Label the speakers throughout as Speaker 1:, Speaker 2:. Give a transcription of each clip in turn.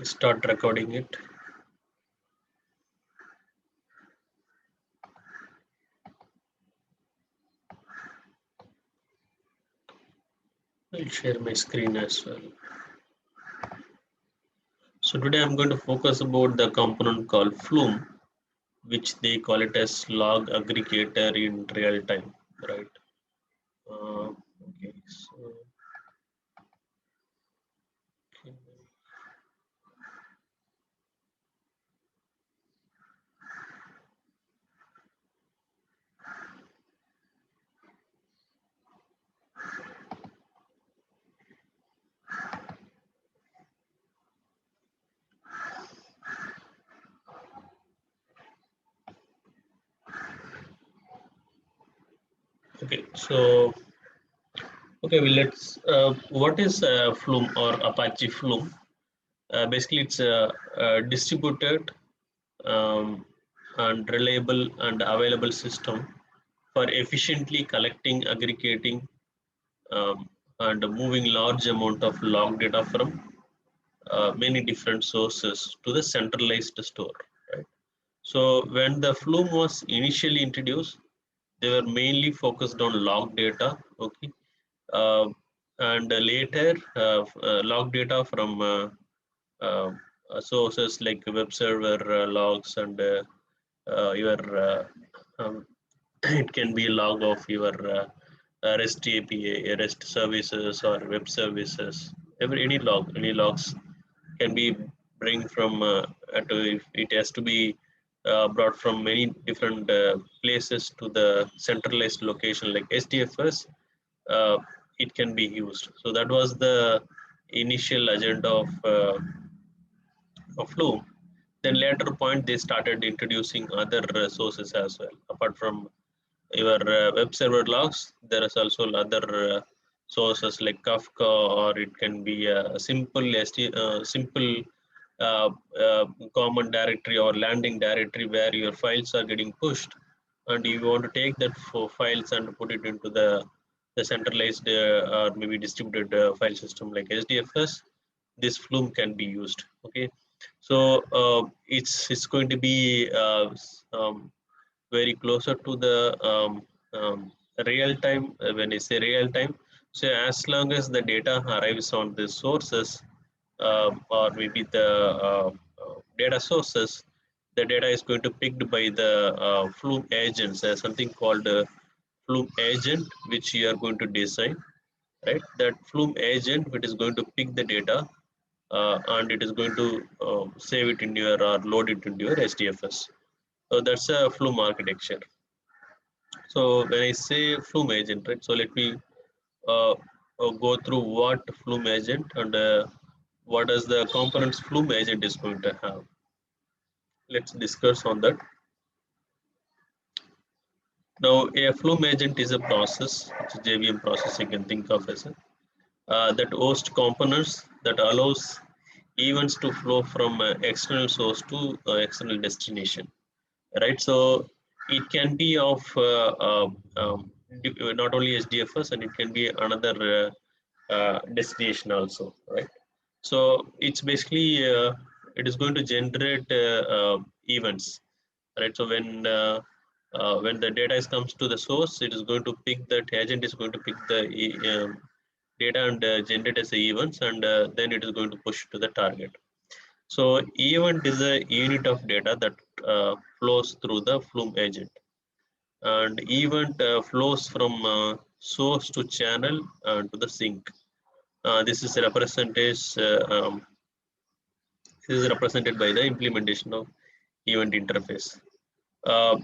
Speaker 1: Start recording it. I'll share my screen as well. So today I'm going to focus about the component called Flume, which they call it as log aggregator in real time, right? Okay, so okay, well, let's. What is Flume or Apache Flume? Basically, it's a distributed um, and reliable and available system for efficiently collecting, aggregating, um, and moving large amount of log data from many different sources to the centralized store. Right. So when the Flume was initially introduced, they were mainly focused on log data. Okay, uh, and later log data from uh, sources like web server logs and your it can be a log of your REST API, REST services or web services. Any logs can be bring from it has to be brought from many different places to the centralized location like SDFS. Uh, it can be used. So that was the initial agenda of Flume. Then later point they started introducing other sources as well. Apart from your web server logs, there is also other sources like Kafka, or it can be a simple uh, uh, common directory or landing directory where your files are getting pushed, and you want to take that files and put it into the centralized or maybe distributed file system like SDFS. This Flume can be used. Okay, so it's going to be very closer to the um, real time. When I say real time, so as long as the data arrives on the sources or maybe the data sources, the data is going to picked by the Flume agents. There's something called Flume agent which you are going to design, right? That Flume agent which is going to pick the data and it is going to save it in your or load it into your SDFS. So that's a Flume architecture. So when I say Flume agent, right? So let me uh, go through what Flume agent and what is the components Flume agent is going to have. Let's discuss on that. Now, a Flume agent is a process, it's a JVM process you can think of as a, that hosts components that allows events to flow from external source to external destination, right? So it can be of not only SDFS, and it can be another destination also, right? So it's basically it is going to generate events, right? So when the data is comes to the source, it is going to pick that agent is going to pick the data and generate as a events, and then it is going to push to the target. So event is a unit of data that flows through the Flume agent, and event flows from source to channel to the sink. This is represented this is represented by the implementation of event interface.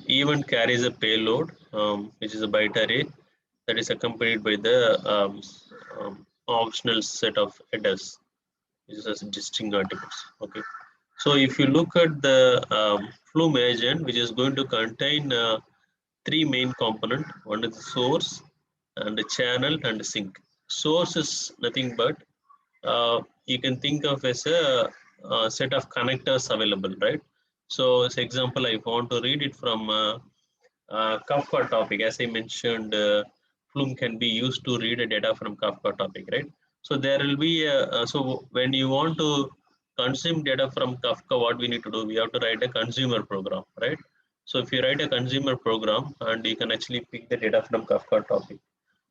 Speaker 1: Event carries a payload, which is a byte array that is accompanied by the optional set of headers, which is as distinct articles. Okay. So if you look at the Flume agent, which is going to contain three main component. One is the source, and the channel, and the sink. Source is nothing but you can think of as a set of connectors available, right? So as example, I want to read it from Kafka topic. As I mentioned, Flume can be used to read a data from Kafka topic, right? So there will be so when you want to consume data from Kafka, what we need to do, we have to write a consumer program, right? So if you write a consumer program and you can actually pick the data from Kafka topic.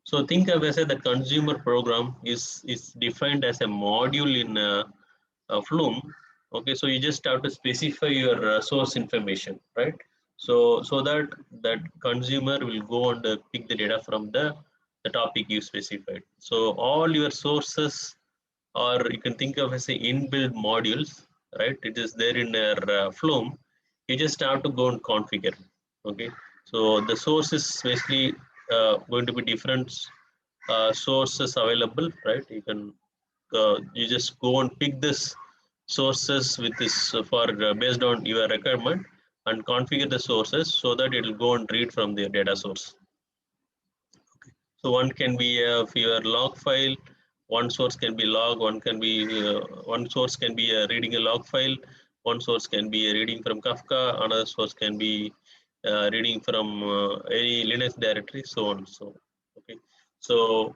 Speaker 1: So think of as the consumer program is defined as a module in Flume. Okay, so you just have to specify your source information, right? So that consumer will go and pick the data from the topic you specified. So all your sources, or you can think of as a inbuilt modules, right? It is there in their Flume. You just have to go and configure. Okay, so the source is basically going to be different sources available, right? You just go and pick this sources with this for based on your requirement and configure the sources so that it will go and read from the data source. So one can be your log file, one source can be log, one source can be reading a log file, one source can be reading from Kafka, another source can be reading from any Linux directory, so on. So okay, so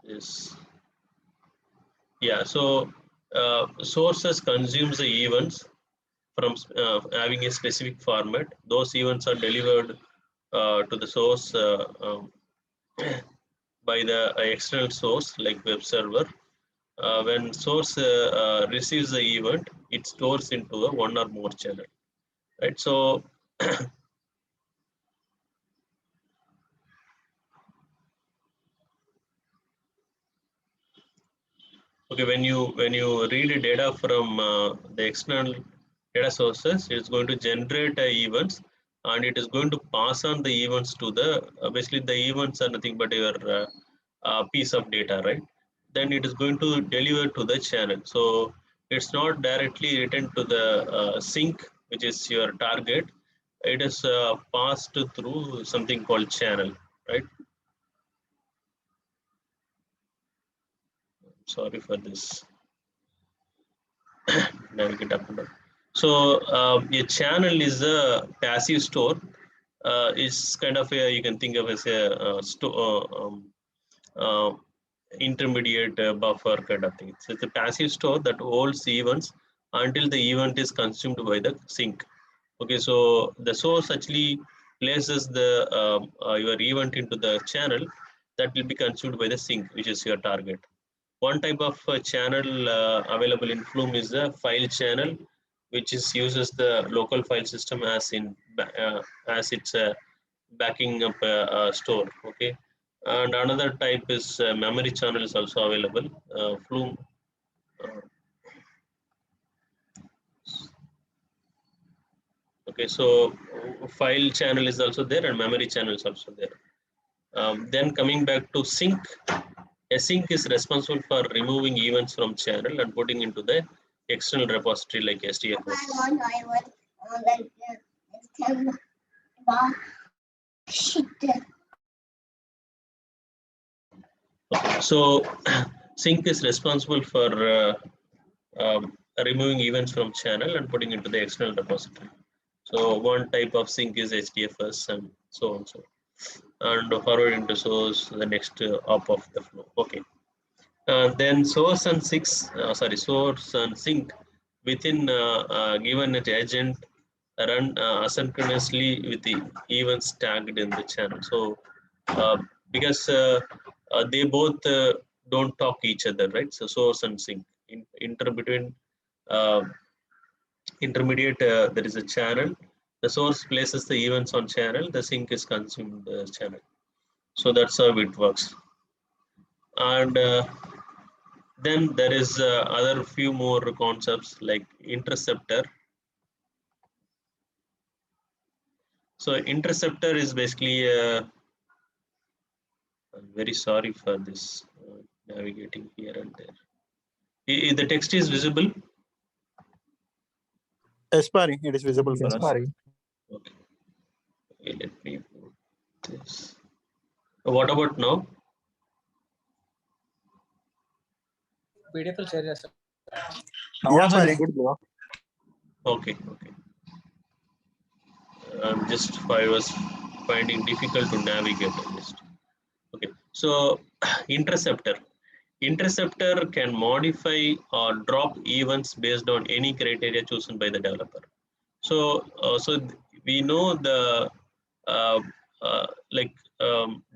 Speaker 1: yes, yeah. So sources consumes the events from having a specific format. Those events are delivered to the source by the external source like web server. When source receives the event, it stores into a one or more channel, right? So okay, when you read data from the external data sources, it's going to generate events, and it is going to pass on the events to the basically the events are nothing but your piece of data, right? Then it is going to deliver to the channel. So it's not directly written to the sink, which is your target. It is passed through something called channel, right? Sorry for this. Navigate up and down. So a channel is a passive store. It's kind of a, you can think of as a uh, intermediate buffer kind of thing. So it's a passive store that holds events until the event is consumed by the sink. Okay, so the source actually places the your event into the channel that will be consumed by the sink, which is your target. One type of channel available in Flume is the file channel, which is uses the local file system as in as its backing up store. Okay, and another type is memory channel is also available. Flume. Uh, okay, so file channel is also there and memory channel is also there. Then coming back to sync, a sync is responsible for removing events from channel and putting into the external repository like SDFS. So sync is responsible for removing events from channel and putting into the external repository. So one type of sync is HDFS and so on, so and forwarding to source the next up of the flow. Okay. Then source and sync within given at agent run asynchronously with the events tagged in the channel. So because they both don't talk each other, right? So source and sync between uh, intermediate, there is a channel. The source places the events on channel. The sync is consumed channel. So that's how it works. And then there is other few more concepts like interceptor. So interceptor is basically I'm very sorry for this navigating here and there. The text is visible.
Speaker 2: Yes, Pari, it is visible for us.
Speaker 1: Okay. Okay, let me put this. What about now?
Speaker 3: PDF will share yes.
Speaker 2: Yeah, Pari, good bro.
Speaker 1: Okay, okay. I was finding difficult to navigate at least. Okay, so interceptor. Interceptor can modify or drop events based on any criteria chosen by the developer. So we know the uh, like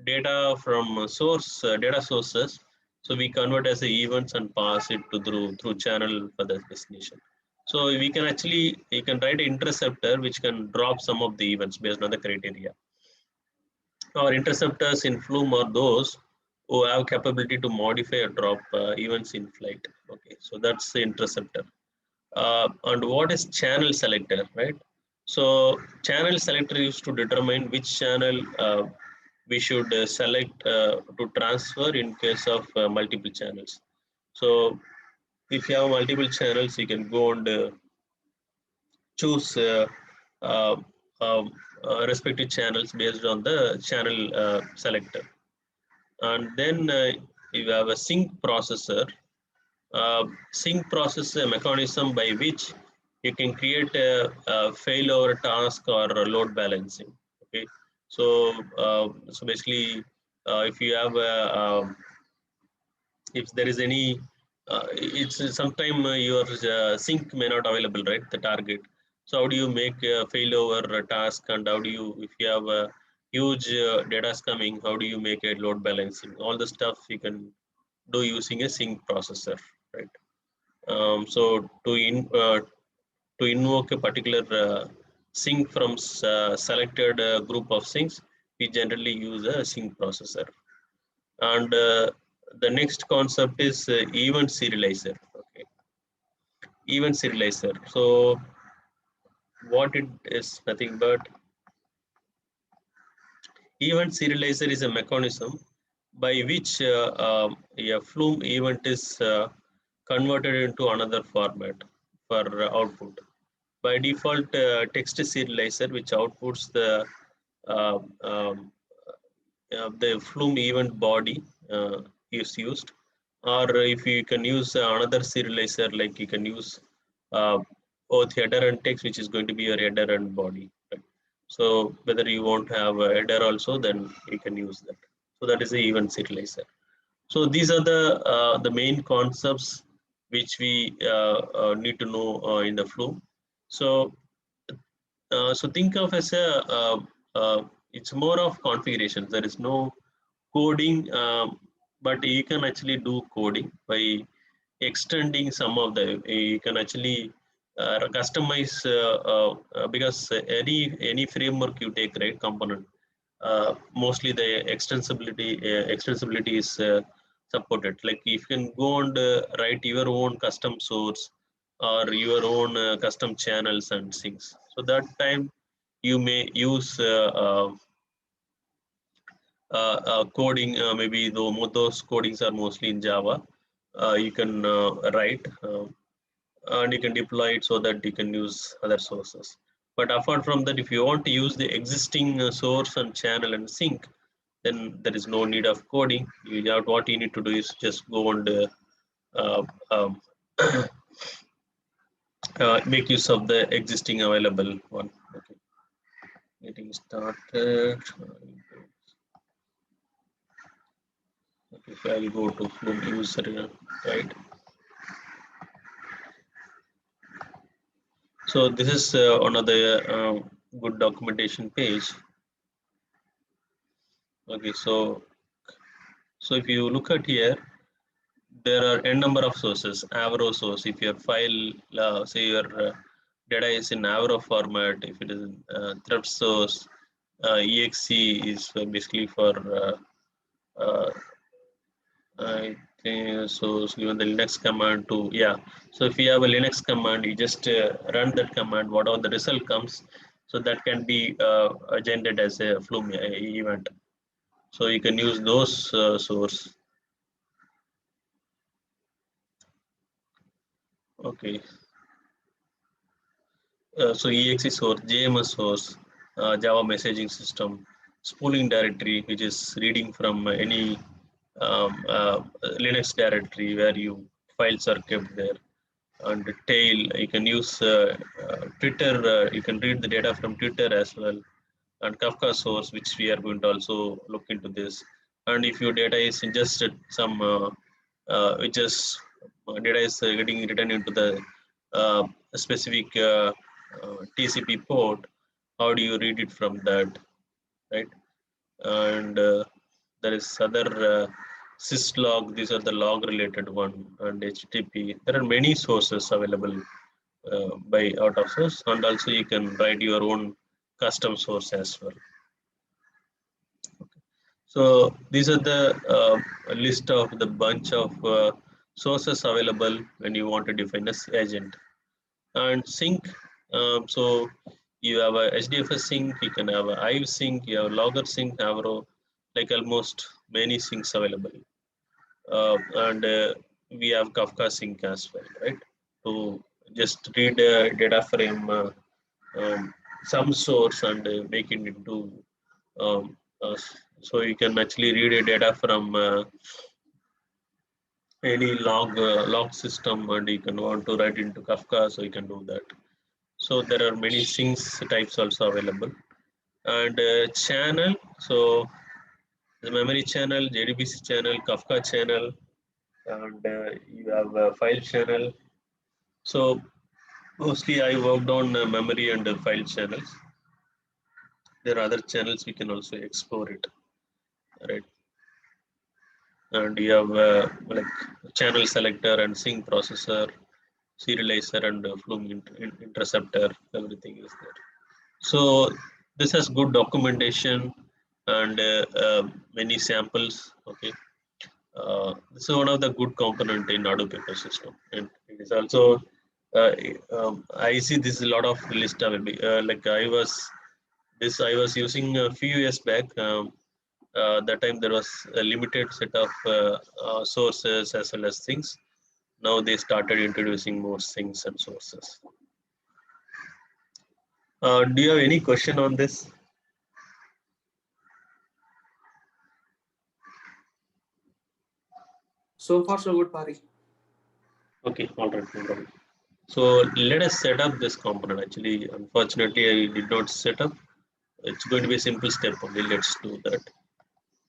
Speaker 1: data from source data sources. So we convert as a events and pass it to through channel for the destination. So we can actually write an interceptor which can drop some of the events based on the criteria. Our interceptors in Flume are those who have capability to modify or drop events in flight. Okay, so that's the interceptor. And what is channel selector, right? So channel selector is to determine which channel we should select to transfer in case of multiple channels. So if you have multiple channels, you can go and choose uh, um, respective channels based on the channel selector. And then you have a sync processor. Sync process is a mechanism by which you can create a failover task or a load balancing. Okay, so so basically, if you have if there is any, it's sometime your sync may not available, right? The target. So how do you make a failover task, and how do you, if you have a huge data is coming, how do you make a load balancing? All the stuff you can do using a sync processor, right? So to invoke a particular sync from selected group of syncs, we generally use a sync processor. And the next concept is event serializer. Okay, event serializer. So what it is, nothing but event serializer is a mechanism by which a Flume event is converted into another format for output. By default, text serializer, which outputs uh, um, the Flume event body is used, or if you can use another serializer, like you can use uh, both header and text, which is going to be your header and body. Right? So whether you want to have a header also, then you can use that. So that is the event serializer. So these are the main concepts which we need to know in the Flume. So so think of as a it's more of configuration. There is no coding, but you can actually do coding by extending some of the. You can actually customize because any framework you take, right, component, mostly the extensibility is supported. Like if you can go and write your own custom source or your own custom channels and things. So that time you may use coding. Maybe though those codings are mostly in Java. You can write and you can deploy it so that you can use other sources. But apart from that, if you want to use the existing source and channel and sync, then there is no need of coding. What you need to do is just go and uh, um, make use of the existing available one. Okay, getting started. Okay, if I will go to Flume user, right? So this is one of the good documentation page. Okay, so if you look at here, there are n number of sources. Avro source, if your file, say your data is in Avro format, if it is in thread source, exe is basically for uh, I think so. Given the Linux command to, yeah. So if you have a Linux command, you just run that command. Whatever the result comes, so that can be generated as a Flume event. So you can use those source. Okay. So exe source, JMS source, Java messaging system, spooling directory, which is reading from any Linux directory where you files are kept there. And tail, you can use Twitter, you can read the data from Twitter as well. And Kafka source, which we are going to also look into this. And if your data is in just some which is data is getting written into the specific TCP port. How do you read it from that, right? And there is other syslog. These are the log related one, and HTTP. There are many sources available by out of source, and also you can write your own custom source as well. So these are the list of the bunch of sources available when you want to define a agent. And sync, so you have a HDFS sync, you can have a Hive sync, you have logger sync, Avro, like almost many syncs available. And we have Kafka sync as well, right? To just read data frame some source and make it into um, so you can actually read a data from any log system, and you can want to write into Kafka, so you can do that. So there are many syncs types also available, and channel. So the memory channel, JDBC channel, Kafka channel, and you have a file channel. So mostly I worked on memory and file channels. There are other channels we can also explore it, right? And you have like channel selector and sync processor, serializer, and Flume interceptor. Everything is there. So this has good documentation and many samples. Okay, this is one of the good component in Hadoop ecosystem, and it is also I see this a lot of list available. Like I was using a few years back. That time there was a limited set of sources as well as things. Now they started introducing more things and sources. Do you have any question on this?
Speaker 3: So far, so good, Pari.
Speaker 1: Okay, all right, no problem. So let us set up this component. Actually, unfortunately, I did not set up. It's going to be a simple step only. Let's do that.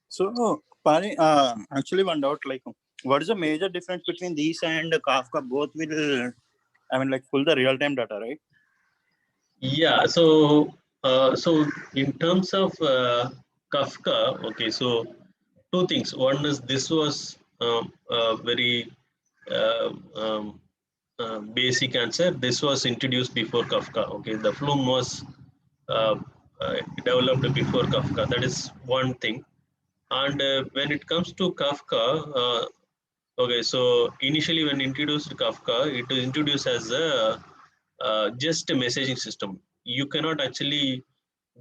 Speaker 2: So, Pari, actually one doubt, like, what is the major difference between these and Kafka? Both will, I mean, like, pull the real-time data, right?
Speaker 1: Yeah. So so in terms of Kafka, okay. So two things. One is this was very uh, um, basic answer. This was introduced before Kafka. Okay, the Flume was uh, developed before Kafka. That is one thing. And when it comes to Kafka, okay, so initially when introduced Kafka, it was introduced as a just a messaging system. You cannot actually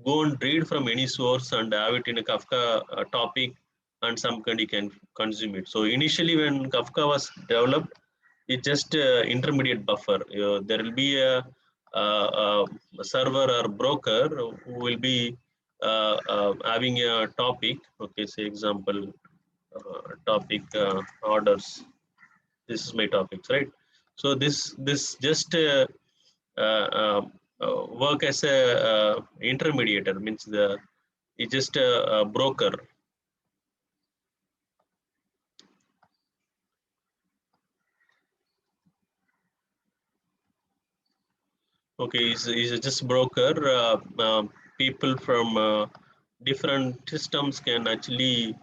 Speaker 1: go and read from any source and have it in a Kafka topic, and somebody can consume it. So initially when Kafka was developed, it's just intermediate buffer. There will be a server or broker who will be having a topic. Okay, say example topic orders. This is my topics, right? So this just work as a intermediator, means the it's just a broker. Okay, is just broker. People from different systems can actually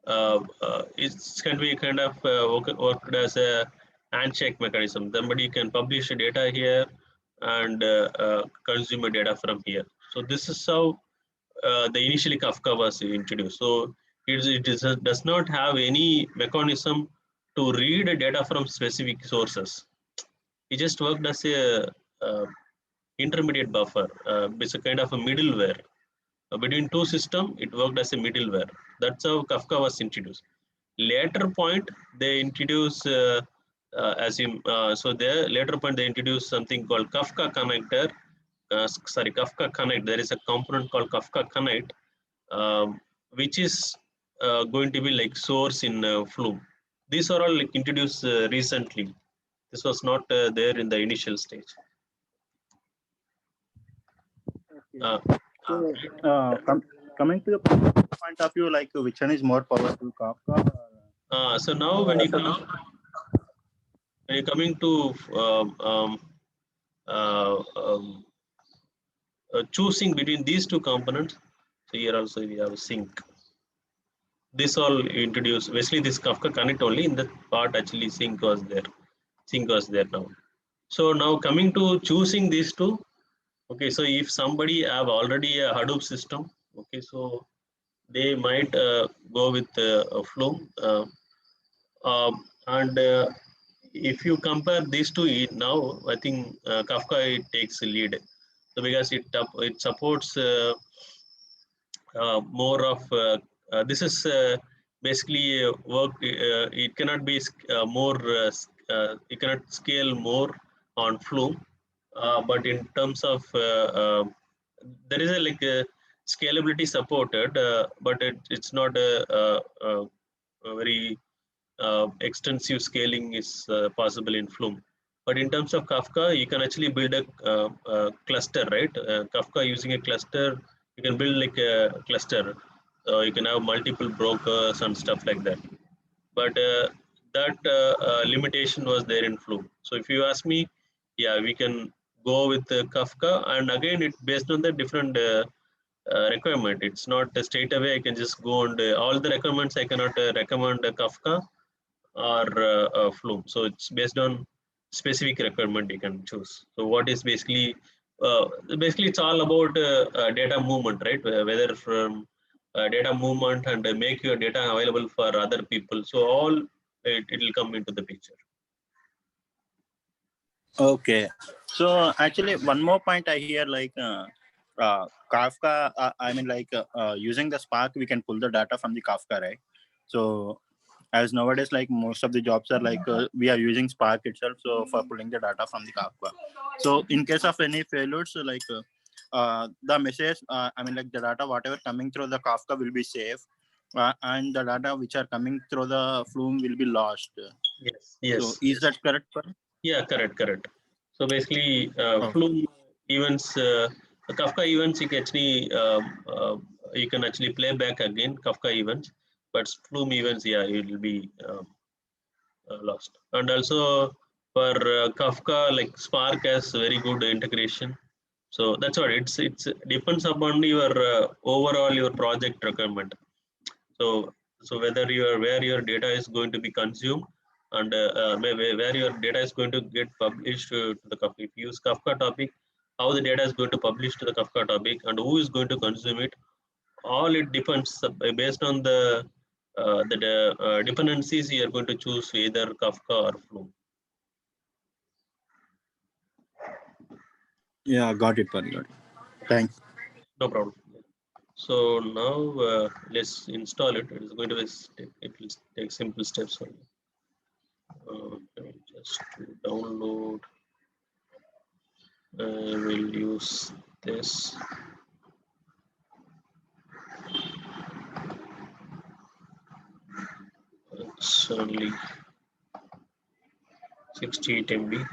Speaker 1: it can be kind of worked as a handshake mechanism. Somebody can publish data here and consume data from here. So this is how the initially Kafka was introduced. So does not have any mechanism to read data from specific sources. It just worked as a intermediate buffer. It's a kind of a middleware. Between two systems, it worked as a middleware. That's how Kafka was introduced. Later point, they introduced, so the later point, they introduced something called Kafka connector. Kafka Connect. There is a component called Kafka Connect, which is going to be like source in Flume. These are all like introduced recently. This was not there in the initial stage.
Speaker 2: So, coming to the point of view, like, which one is more powerful, Kafka?
Speaker 1: So now when you come, when you're coming to uh, um, choosing between these two components, so here also we have sync. This all introduce basically this Kafka connect only in the part actually sync was there. Sync was there now. So now coming to choosing these two. Okay, so if somebody have already a Hadoop system, okay, so they might go with a Flume. And if you compare these two now, I think Kafka it takes lead. So because it supports more of this is basically work. It cannot be more. It cannot scale more on Flume, but in terms of there is a like a scalability supported, but it's not a very extensive scaling is possible in Flume. But in terms of Kafka, you can actually build a cluster, right? Kafka using a cluster, you can build like a cluster. You can have multiple brokers and stuff like that. But that limitation was there in Flume. So if you ask me, yeah, we can go with Kafka, and again, it's based on the different requirement. It's not straight away. I can just go and all the requirements. I cannot recommend Kafka or Flume. So it's based on specific requirement you can choose. So what is basically it's all about data movement, right? Whether from data movement and make your data available for other people. So all it will come into the picture.
Speaker 2: Okay. So actually, one more point I hear like Kafka. I mean, like using the Spark, we can pull the data from the Kafka, right? So as nowadays, like most of the jobs are like we are using Spark itself, so for pulling the data from the Kafka. So in case of any failures, so like the message, I mean, like the data whatever coming through the Kafka will be safe, and the data which are coming through the Flume will be lost.
Speaker 1: Yes.
Speaker 2: So
Speaker 1: Yes.
Speaker 2: is that correct?
Speaker 1: Yeah. Correct. So basically,
Speaker 2: Oh,
Speaker 1: Flume events, Kafka events, you can actually play back again Kafka events, but Flume events, yeah, it will be lost. And also for Kafka, like Spark has very good integration. So that's what it's depends upon your overall your project requirement. So whether where your data is going to be consumed and where your data is going to get published to the Kafka. If you use Kafka topic, how the data is going to publish to the Kafka topic and who is going to consume it. All it depends based on the dependencies you are going to choose either Kafka or Flume.
Speaker 2: yeah, got it, buddy. Got it. Thanks.
Speaker 1: No problem. So now let's install it. It is going to be it will take simple steps for you. Just to download. I will use this. It's only 68 MB.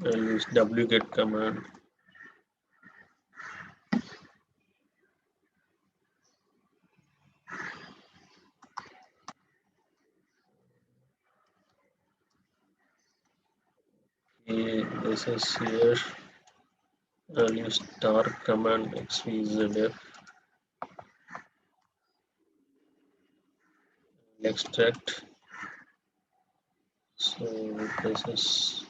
Speaker 1: I'll use wget command. Okay, this is here. I'll use tar command xvzf extract. So this is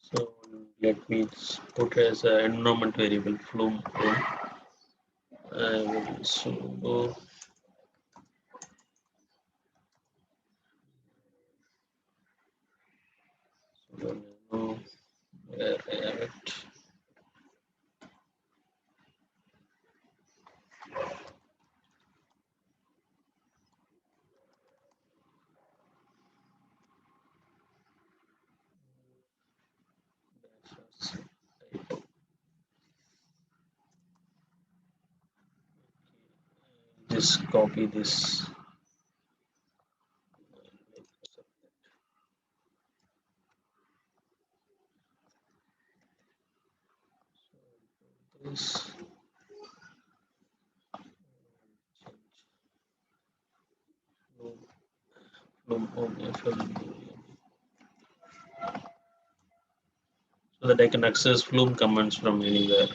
Speaker 1: so let me put as an environment variable Flume. I will sudo nano where I have it. just copy this. This. Flume so that I can access Flume commands from anywhere.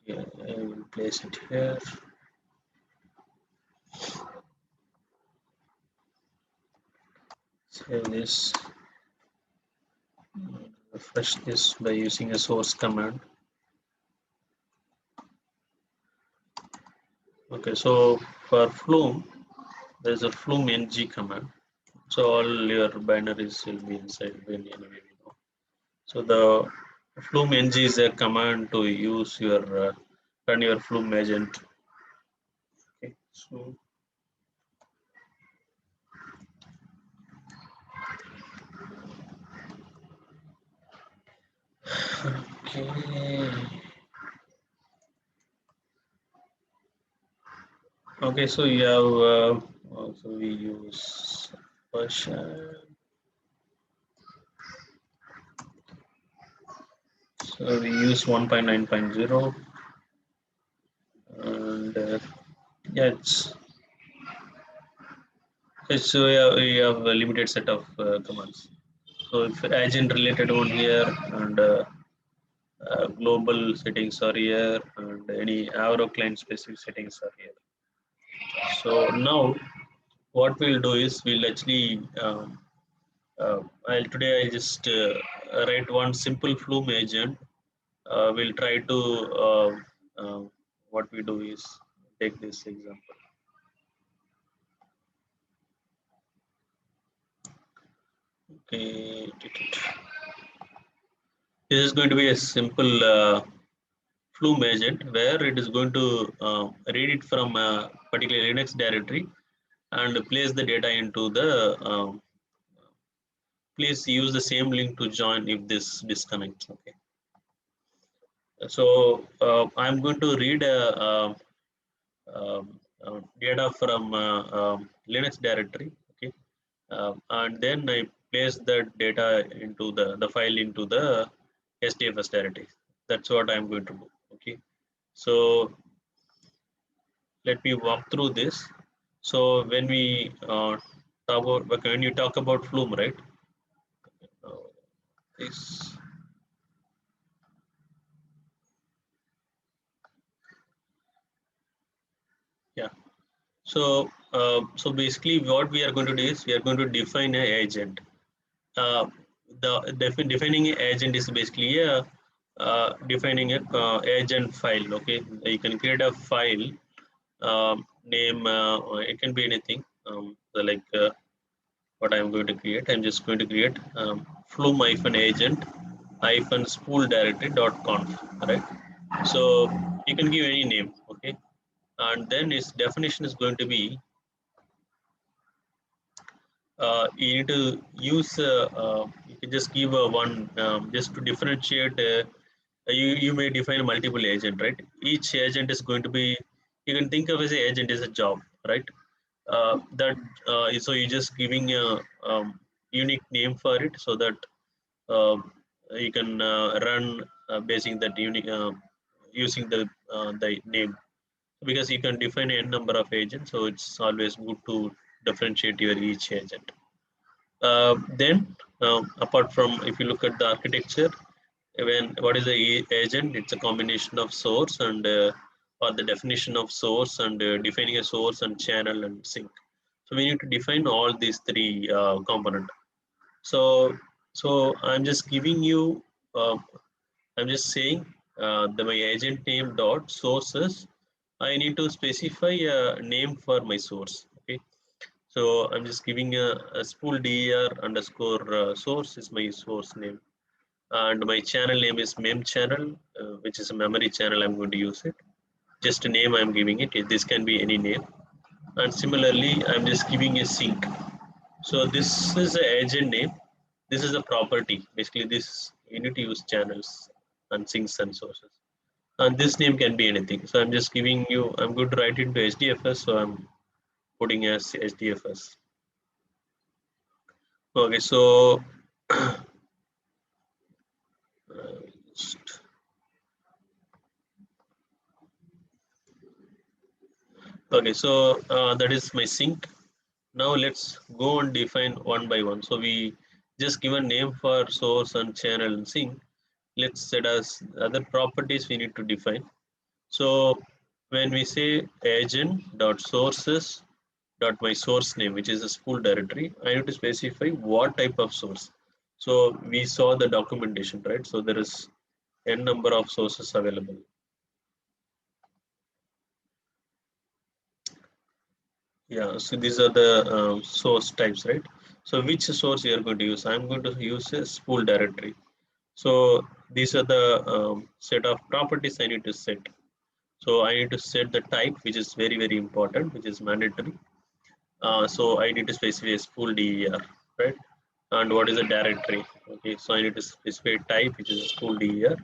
Speaker 1: Yeah, I will place it here. Save this. Refresh this by using a source command. Okay, so for Flume, there's a Flume ng command. So all your binaries will be inside when anyway we know. So the Flume ng is a command to use your run your Flume agent. Okay, so okay. Okay, so you have also we use Apache. So we use 1.9.0 and yeah, we have a limited set of commands. So if agent related one here and global settings are here and any Avro client specific settings are here. So now what we'll do is we'll actually today I just write one simple Flume agent. We'll try to what we do is take this example. Okay, this is going to be a simple Flume agent where it is going to read it from a particular Linux directory and place the data into the please use the same link to join if this disconnects. Okay, so I'm going to read data from Linux directory. Okay, and then I place that data into the file into the STFS directory. That's what I'm going to do. Okay, so let me walk through this. So when we when you talk about Flume, right? This yeah. So basically, what we are going to do is we are going to define an agent. Uh, defining an agent is basically a defining a agent file. Okay, you can create a file name. It can be anything. So like what I'm going to create. I'm just going to create flume-agent spool directory.conf. Right. So you can give any name. Okay, and then its definition is going to be you need to use you can just give a one just to differentiate you may define multiple agent, right? Each agent is going to be, you can think of as a agent as a job, right? That so you're just giving a unique name for it so that uh, you can run basing that unique using the name, because you can define a number of agents, so it's always good to differentiate your each agent. Then, apart from, if you look at the architecture, when what is the agent? It's a combination of source and or the definition of source and defining a source and channel and sink. So we need to define all these three components. So I'm just giving you. I'm just saying my agent name dot sources. I need to specify a name for my source. Okay. So I'm just giving a spool dir underscore source is my source name, and my channel name is mem channel, which is a memory channel. I'm going to use it. Just a name I'm giving it. This can be any name. And similarly, I'm just giving a sink. So this is the agent name. This is a property. Basically, this you need to use channels and sinks and sources. and this name can be anything. So I'm just giving you, I'm going to write into HDFS, so I'm putting as HDFS. Okay, so okay, so that is my sink. Now let's go and define one by one. So we just give a name for source and channel and sink. Let's set as other properties we need to define. So when we say agent dot sources dot my source name, which is a spool directory, I need to specify what type of source. So we saw the documentation, right? So there is n number of sources available. Yeah, so these are the source types, right? So which source you are going to use? I'm going to use a spool directory. So these are the set of properties I need to set. So I need to set the type, which is very, very important, which is mandatory. So I need to specify a spool DER, right? And what is a directory? Okay, so I need to specify type, which is a spool DER,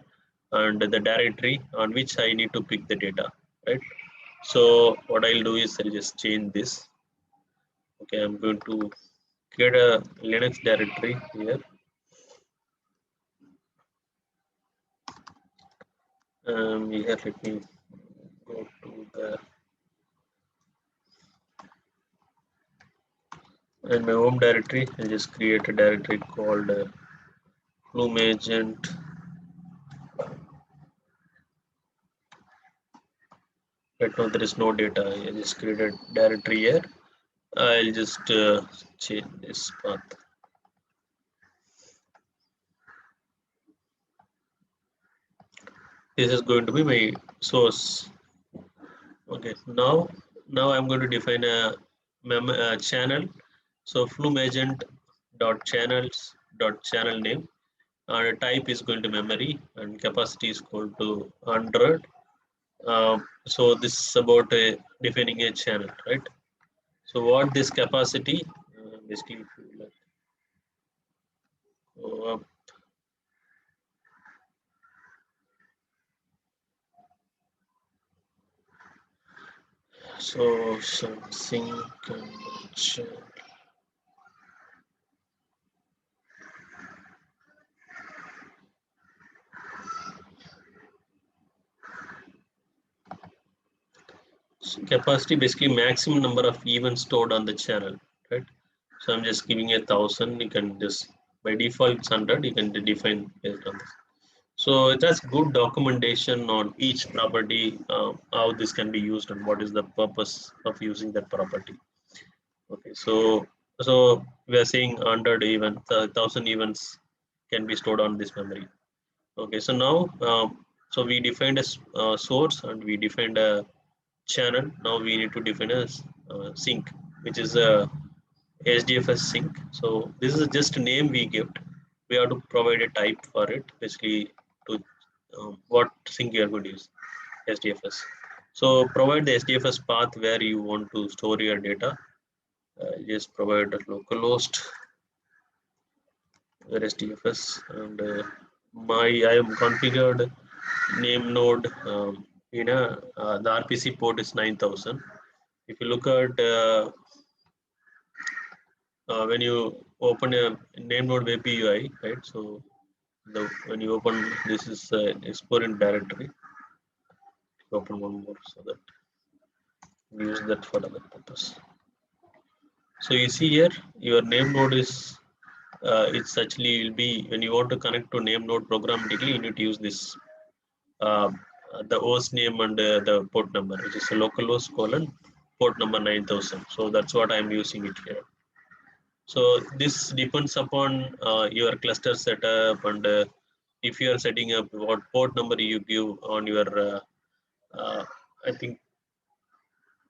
Speaker 1: and the directory on which I need to pick the data, right? So what I'll do is I'll just change this. Okay, I'm going to create a Linux directory here. Here, let me go to the in my home directory. I'll just create a directory called Flume agent. Right now there is no data. I just created directory here. I'll just change this path. This is going to be my source. Okay, now I'm going to define a channel. So Flume agent dot channels dot channel name, and type is going to memory, and capacity is equal to 100. So this is about defining a channel, right? So what this capacity basically, if you like, go up, so something channel. So capacity basically maximum number of events stored on the channel, right? So I'm just giving 1,000. You can just by default it's 100. You can define based on this. So it has good documentation on each property, how this can be used and what is the purpose of using that property. Okay, so we are saying 100 events, 1,000 events can be stored on this memory. Okay, so now so we defined a source and we defined a channel. Now we need to define a sink, which is a HDFS sink. So this is just a name we give. We have to provide a type for it, basically to what sink you are going to use, HDFS. So provide the HDFS path where you want to store your data. Just provide a localhost where HDFS, and I am configured name node in the RPC port is 9000. If you look at when you open a name node web UI, right? So when you open this is exploring directory. Open one more so that we use that for other purpose. So you see here your name node is it's actually will be when you want to connect to name node programmatically, you need to use this the host name and the port number, which is a localhost colon port number 9000. So that's what I'm using it here. So this depends upon your cluster setup and if you are setting up what port number you give on your I think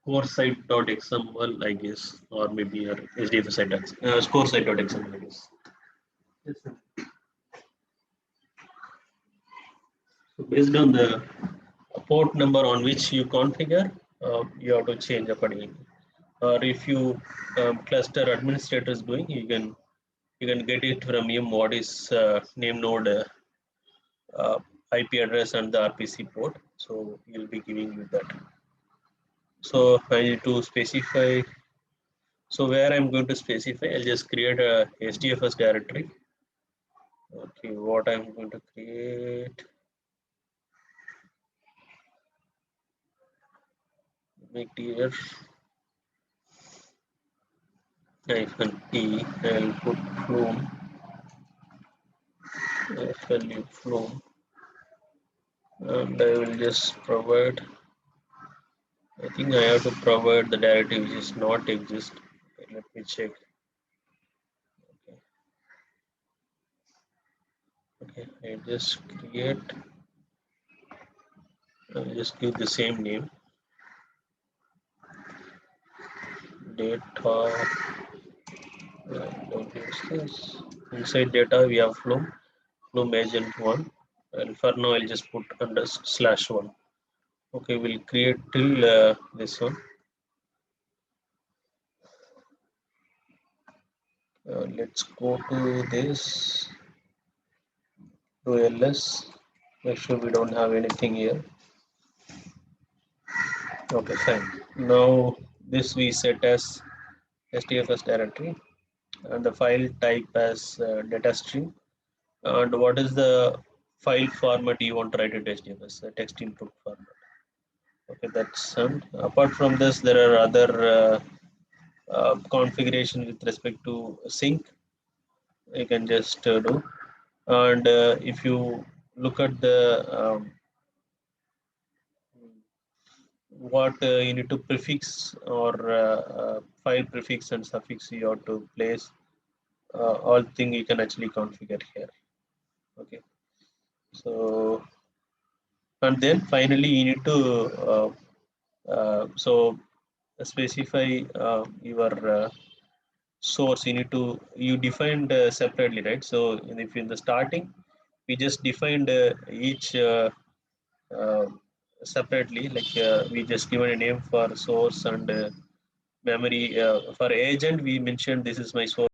Speaker 1: core site.xml, I guess, or maybe your HDFS site score site.xml, I guess. Yes, sir. So based on the port number on which you configure, you have to change accordingly. Or if you cluster administrator is doing, you can get it from him what is name node IP address and the RPC port. So you'll be giving you that. So I need to specify. So where I'm going to specify, I'll just create a HDFS directory. Okay, what I'm going to create, make dir -e. I'll put Flume, Flume, and I will just provide. I think I have to provide the directory which is not exist. Okay, let me check. Okay, I just create. I'll just give the same name. Data. Don't use this. Inside data we have Flume agent one. And for now I'll just put under /1. Okay, we'll create till this one. Let's go to this, to ls, make sure we don't have anything here. Okay, fine. Now this we set as HDFS directory and the file type as data stream. And what is the file format you want to write it HDFS, text input format. Okay, that's done. Apart from this, there are other configuration with respect to sync. You can just do. And if you look at the what you need to prefix or file prefix and suffix you have to place, all thing you can actually configure here. Okay, so and then finally you need to so specify your source. You need to, you defined separately, right? So if in the starting we just defined each uh, separately, like we just given a name for source and memory. For agent we mentioned this is my source